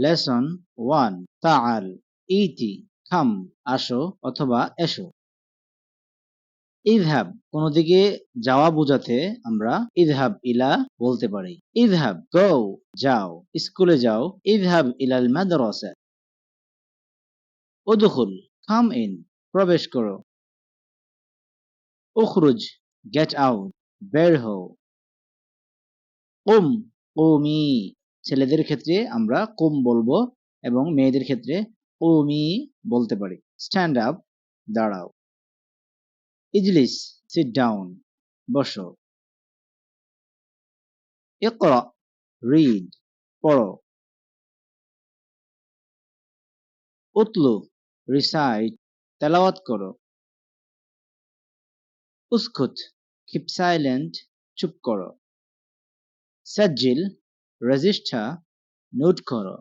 Lesson 1 তাআল ইতি কাম আসো অথবা এসো। ইযহাব কোন দিকে যাওয়া বোঝাতে আমরা ইযহাব ইলা বলতে পারি। ইযহাব গো যাও, স্কুলে যাও। ইযহাব ইলাল মাদ্রাসা। উদখুল কাম ইন প্রবেশ করো। উখরুজ গেট আউট বের হও। কুম কুমি ছেলেদের ক্ষেত্রে আমরা কুম বলবো এবং মেয়েদের ক্ষেত্রে কুমি বলতে পারি। স্ট্যান্ড আপ দাঁড়াও। ইজলিস সিট ডাউন বসো। ইকরা রিড পড়ো। উতলু রিসাইট তেলাওয়াত করো। উসকুত কিপ সাইলেন্ট চুপ করো। সাজ্জিল রেজিস্টার নোট করো।